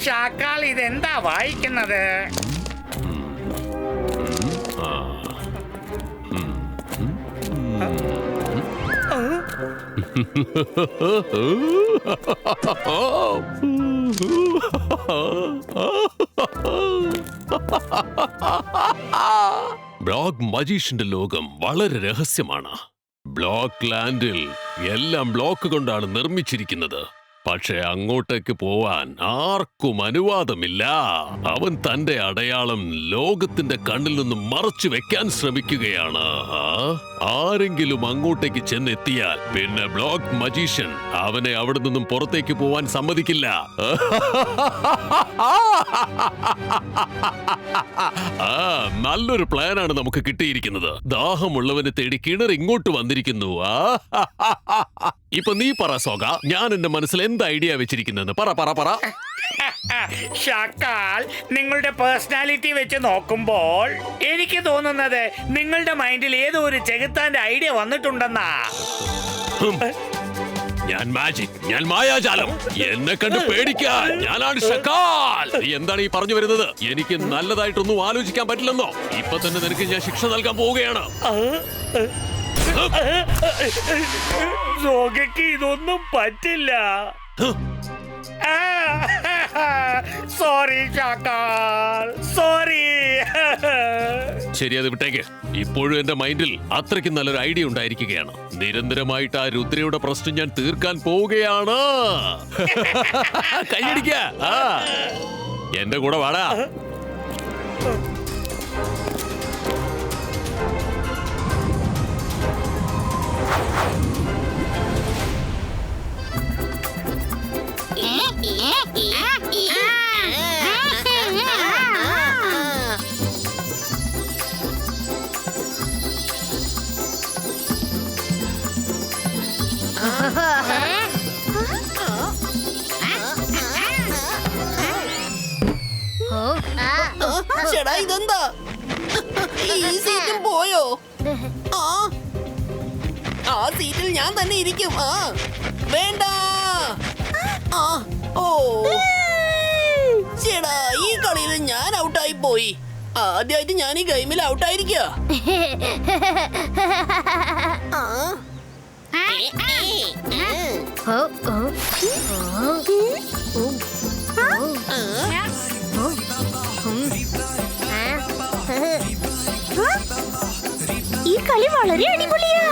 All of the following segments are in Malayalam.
ഷാക്കാൾ ഇതെന്താ വായിക്കുന്നത്? ബ്ലോക്ക് മജീഷ്യന്റെ ലോകം വളരെ രഹസ്യമാണ്. ബ്ലോക്ക് ലാൻഡിൽ എല്ലാം ബ്ലോക്ക് കൊണ്ടാണ് നിർമ്മിച്ചിരിക്കുന്നത്. പക്ഷെ അങ്ങോട്ടേക്ക് പോവാൻ ആർക്കും അനുവാദമില്ല. അവൻ തന്റെ അടയാളം ലോകത്തിന്റെ കണ്ണിൽ നിന്നും മറച്ചു വെക്കാൻ ശ്രമിക്കുകയാണ്. ആരെങ്കിലും അങ്ങോട്ടേക്ക് ചെന്നെത്തിയാൽ പിന്നെ ബ്ലോക്ക് മജീഷ്യൻ അവനെ അവിടെ നിന്നും പുറത്തേക്ക് പോവാൻ സമ്മതിക്കില്ല. നല്ലൊരു പ്ലാനാണ് നമുക്ക് കിട്ടിയിരിക്കുന്നത്. ദാഹമുള്ളവനെ തേടി കിണർ ഇങ്ങോട്ട് വന്നിരിക്കുന്നു. ഇപ്പൊ നീ പറ സോഗ, ഞാൻ എന്റെ മനസ്സിൽ എന്ത് ഐഡിയ വെച്ചിരിക്കുന്നെന്ന് പറ പറ പറ. ഷാക്കാൾ, നിങ്ങളുടെ പേഴ്സണാലിറ്റി വെച്ച് നോക്കുമ്പോൾ എനിക്ക് തോന്നുന്നത് നിങ്ങളുടെ മൈൻഡിൽ ഏതോ ഒരു ചെകുത്താന്റെ ഐഡിയ വന്നിട്ടുണ്ടെന്നാ. ഞാൻ മാജിക്, ഞാൻ മായാജാലം. എന്നെ കണ്ട് പേടിക്കാൻ ഞാനാണ് ഷക്കാൽ. നീ എന്താണ് ഈ പറഞ്ഞു വരുന്നത്? എനിക്ക് നല്ലതായിട്ടൊന്നും ആലോചിക്കാൻ പറ്റില്ലെന്നോ? ഇപ്പൊ തന്നെ നിനക്ക് ഞാൻ ശിക്ഷ നൽകാൻ പോവുകയാണ്. സോഗയ്ക്ക് ഇതൊന്നും പറ്റില്ല. സോറി ഷാക്കാൾ, സോറി. ശരി, അത് വിട്ടേക്ക്. ഇപ്പോഴും എന്റെ മൈൻഡിൽ അത്രയ്ക്ക് നല്ലൊരു ഐഡിയ ഉണ്ടായിരിക്കുകയാണ്. നിരന്തരമായിട്ട് ആ രുദ്രയുടെ പ്രശ്നം ഞാൻ തീർക്കാൻ പോവുകയാണ്. കൈയടിക്ക, എന്റെ കൂടെ വാടാ. ചേടാ, ഇതെന്താ? ഈ സീറ്റും പോയോ? ആ സീറ്റിൽ ഞാൻ തന്നെ ഇരിക്കും. വേണ്ട. ഓ ചേടാ, ഈ കളിയിൽ ഞാൻ ഔട്ടായി പോയി. ആദ്യമായിട്ട് ഞാൻ ഈ ഗെയിമിൽ ഔട്ടായിരിക്കുക. ഈ കളി വളരെ അടിപൊളിയാ.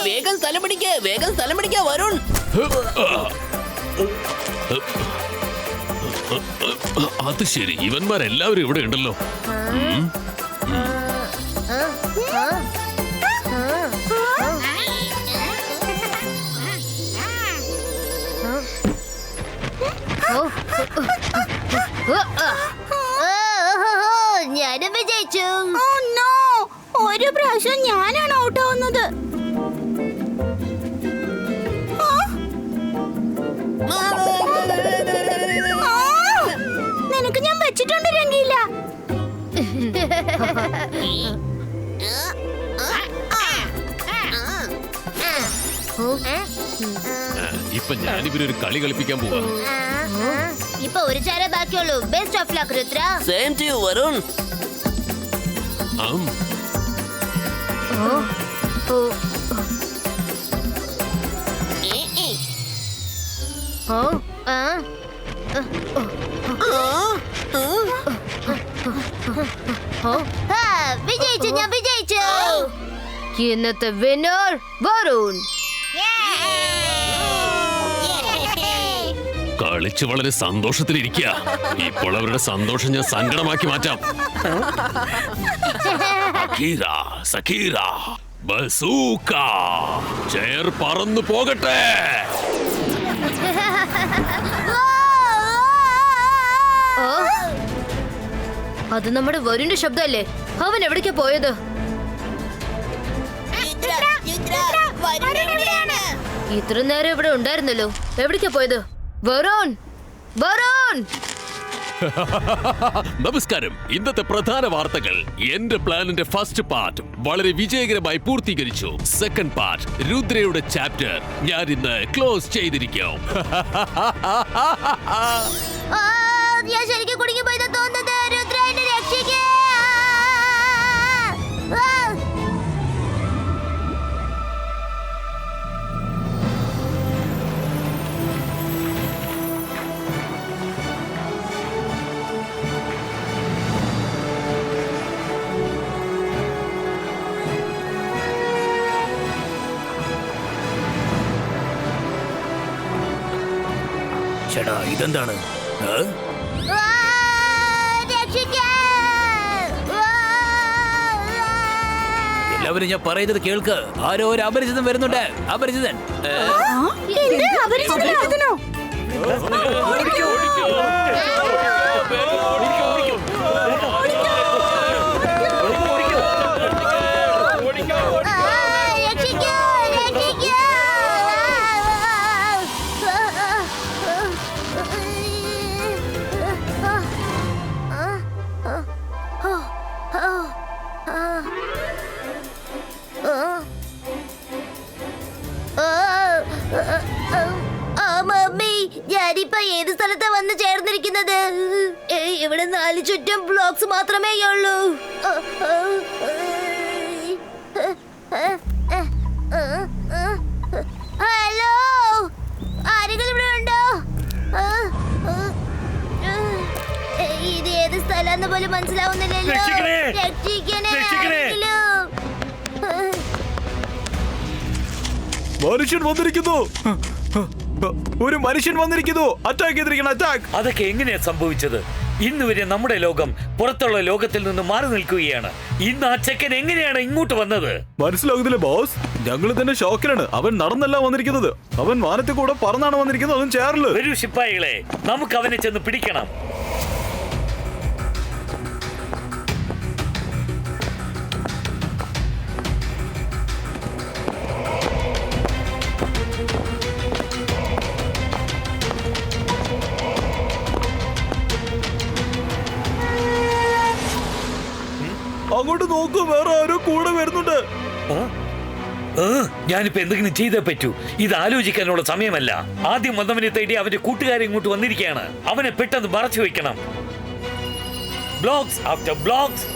വേഗം സ്ഥലം പിടിക്കുക, വേഗം സ്ഥലം പിടിക്കുക വരുൺ. അത് ശരി, ഇവന്മാരെല്ലാവരും ഇവിടെ ഉണ്ടല്ലോ. ഞാനും വിജയിച്ചു. ഒരു പ്രാവശ്യം ഞാനാണ് ഔട്ടാവുന്നത്. നിനക്ക് ഞാൻ വെച്ചിട്ടുണ്ട് രംഗീല. ഇപ്പൊ ഞാനിവരൊരു കളി കളിപ്പിക്കാൻ പോവാ. ഇപ്പൊ ഒരു ചാര ബാക്കിയുള്ളൂ. Best of luck Rudra. Same to you Varun. വിജയിച്ചു, ഞാൻ വിജയിച്ചു. ഇന്നത്തെ വിന്നർ വരുൺ. കളിച്ച് വളരെ സന്തോഷത്തിലിരിക്കുക. ഇപ്പോൾ അവരുടെ സന്തോഷം ഞാൻ സങ്കടമാക്കി മാറ്റാം. അഖീറ, സഖീറ, ബസൂക്ക, ചെയർ പറന്നു പോകട്ടെ. അത് നമ്മുടെ വരുണിന്റെ ശബ്ദമല്ലേ? അവൻ എവിടേക്കാ പോയത്? ഇത്ര നേരം ഇവിടെ ഉണ്ടായിരുന്നല്ലോ. എവിടേക്കാ പോയത്? വരുൺ, വരുൺ. നമസ്കാരം. ഇന്നത്തെ പ്രധാന വാർത്തകൾ. എന്റെ പ്ലാനിന്റെ ഫസ്റ്റ് പാർട്ട് വളരെ വിജയകരമായി പൂർത്തീകരിച്ചു. സെക്കൻഡ് പാർട്ട് രുദ്രയുടെ ചാപ്റ്റർ ഞാൻ ഇന്ന് ക്ലോസ് ചെയ്തിരിക്കും. ഞാൻ ശരിക്കും കുടുങ്ങി പോയത് തോന്നുന്നത്. രുദ്ര എന്നെ രക്ഷിക്കേ. ചേട്ടാ ഇതെന്താണ്? എല്ലാവരും ഞാൻ പറയുന്നത് കേൾക്ക്. ആരോ ഒരു അപരിചിതൻ വരുന്നുണ്ട്. അപരിചിതൻ. മമ്മി, ഞാനിപ്പോ ഏത് സ്ഥലത്താ വന്ന് ചേർന്നിരിക്കുന്നത്? ഇവിടെ 4 ചുറ്റും ബ്ലോക്സ് മാത്രമേ ഉള്ളൂ. ഹലോ, ആരെങ്കിലും ഇവിടെ ഉണ്ടോ? ഇത് ഏത് സ്ഥലം പോലും മനസ്സിലാവുന്നില്ലല്ലോ. രക്ഷിക്കണേ ആരെങ്കിലും. മനുഷ്യൻ വന്നിരിക്കുന്നു. ഒരു മനുഷ്യൻ വന്നിരിക്കുന്നു. അറ്റാക്ക് ചെയ്തിരിക്കണം. അറ്റാക്ക്. അതൊക്കെ എങ്ങനെയാ സംഭവിച്ചത്? ഇന്ന് വരെ നമ്മുടെ ലോകം പുറത്തുള്ള ലോകത്തിൽ നിന്ന് മാറി നിൽക്കുകയാണ്. ഇന്ന് ആ ചെക്കൻ എങ്ങനെയാണ് ഇങ്ങോട്ട് വന്നത്? മനസ്സിലാകുന്നില്ല ബോസ്. ഞങ്ങൾ തന്നെ ഷോക്കിലാണ്. അവൻ നടന്നല്ല വന്നിരിക്കുന്നത്. അവൻ വാനത്തിൽ കൂടെ പറന്നാണ് വന്നിരിക്കുന്നത്. അവൻ ചേറില്. വരൂ ശിപ്പായികളെ, നമുക്ക് അവനെ ചെന്ന് പിടിക്കണം. അങ്ങോട്ട് നോക്കൂ, വേറെ ആരോ കൂടെ വരുന്നുണ്ട്. ഞാനിപ്പോ എന്തെങ്കിലും ചെയ്തേ പറ്റൂ. ഇത് ആലോചിക്കാനുള്ള സമയമല്ല. ആദ്യം വന്നവനെ തേടി അവന്റെ കൂട്ടുകാരെ ഇങ്ങോട്ട് വന്നിരിക്കുകയാണ്. അവനെ പെട്ടെന്ന് മറച്ചു വെക്കണം. Blocks after blocks.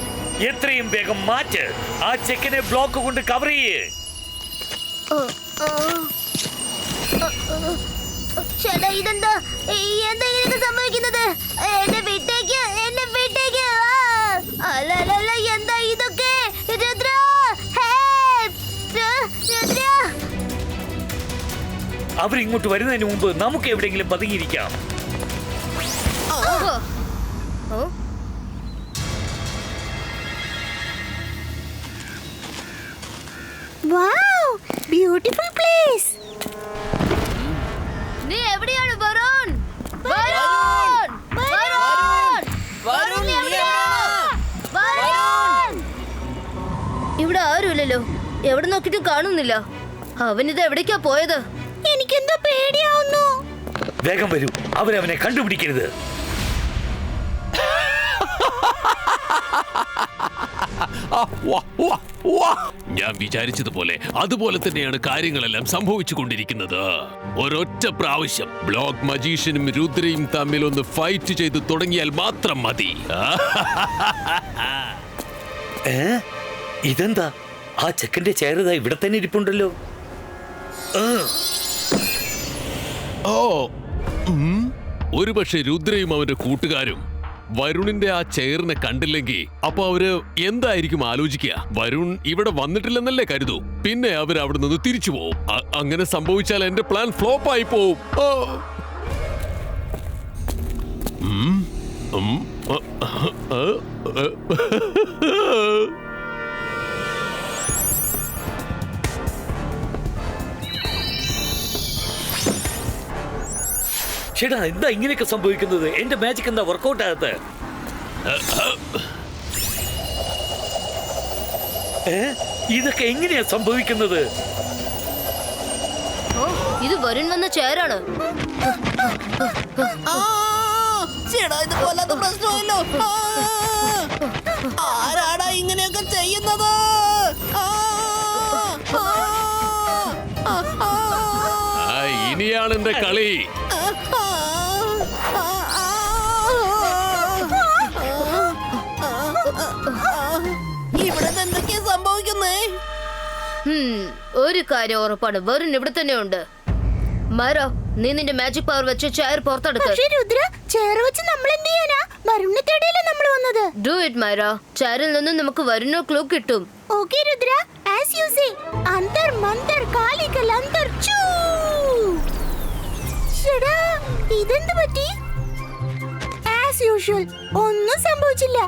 എത്രയും വേഗം മാറ്റ്. ആ ചെക്കനെ ബ്ലോക്ക് കൊണ്ട് കവർ ചെയ്യേ. ചേട്ടാ, ഇതെന്താ എന്തെങ്കിലും സംഭവിക്കുന്നത്? എന്നെ വിട്ടേക്ക്, എന്നെ വിട്ടേക്ക്. അല്ലല്ല, എന്താ ഇതൊക്കെ? രുദ്ര, രുദ്ര. അവരിങ്ങോട്ട് വരുന്നതിന് മുമ്പ് നമുക്ക് എവിടെയെങ്കിലും പതുങ്ങിയിരിക്കാം. Wow, beautiful place. നീ എവിടെയാണ് വരുൺ? വരുൺ, വരുൺ, വരുൺ, നീ എവിടെയാണ്? വരുൺ. ഇവിടെ ആരുമില്ലല്ലോ. എവിടെ നോക്കിട്ടും കാണുന്നില്ല. അവനിത് എവിടേക്കാ പോയത്? എനിക്കെന്തോ പേടിയാവുന്നു. വേഗം വരൂ, അവരവനെ കണ്ടുപിടിക്കരുത്. ഞാൻ വിചാരിച്ചതുപോലെ അതുപോലെ തന്നെയാണ് കാര്യങ്ങളെല്ലാം സംഭവിച്ചു കൊണ്ടിരിക്കുന്നത്. ഒരൊറ്റ പ്രാവശ്യം ബ്ലോക്ക് മജീഷ്യനും രുദ്രയും തമ്മിൽ ഒന്ന് ഫൈറ്റ് ചെയ്ത് തുടങ്ങിയാൽ മാത്രം മതി. ഇതെന്താ? ആ ചെക്കന്റെ ചേരുതാ ഇവിടെ തന്നെ ഇരിപ്പുണ്ടല്ലോ. ഓ, ഒരുപക്ഷെ രുദ്രയും അവന്റെ കൂട്ടുകാരും വരുണിന്റെ ആ ചെയറിനെ കണ്ടില്ലെങ്കിൽ അപ്പൊ അവര് എന്തായിരിക്കും ആലോചിക്കുക? വരുൺ ഇവിടെ വന്നിട്ടില്ലെന്നല്ലേ കരുതൂ. പിന്നെ അവർ അവിടെ നിന്ന് തിരിച്ചു പോവും. അങ്ങനെ സംഭവിച്ചാൽ എന്റെ പ്ലാൻ ഫ്ലോപ്പ് ആയി പോവും. ചേട്ടാ, എന്താ ഇങ്ങനെയൊക്കെ സംഭവിക്കുന്നത്? എന്റെ മാജിക് എന്താ വർക്കൗട്ട് ആകത്ത്? ഇതൊക്കെ എങ്ങനെയാ സംഭവിക്കുന്നത്? ഇത് വരുൺ വന്ന ചെയറാണ്. ചേടാ ഇത് കൊല്ലാത്ത പ്രശ്നമല്ലോ. ആരാടാ ഇങ്ങനെയൊക്കെ ചെയ്യുന്നത്? ഇനിയാണ് എന്റെ കളി. ഇവിടെ എന്തൊക്കെയാ സംഭവിക്കുന്നേ? ഒരു കാര്യം ഉറപ്പാണ്, വരുൺ ഇവിടെ തന്നെ ഉണ്ട്. മൈറ, നീ നിന്റെ മാജിക് പവർ വെച്ച് ചെയർ പുറത്തെടുക്ക. രുദ്ര, ചെയർ വെച്ച് നമ്മൾ എന്ത് ചെയ്യാനാ? വരുണിനെ തേടിയല്ലേ നമ്മൾ വന്നത്. Do it Myra. ചെയറിൽ നിന്നും നമുക്ക് വരുണോ ക്ലൂ കിട്ടും. Okay Rudra, as you say. അന്തർ മന്തർ കാലികൽ അന്തർ ചൂ. ഷടാ, ഇതെന്ത് പറ്റി? ആസ് യൂഷ്വൽ ഒന്നും സംഭവിച്ചില്ല.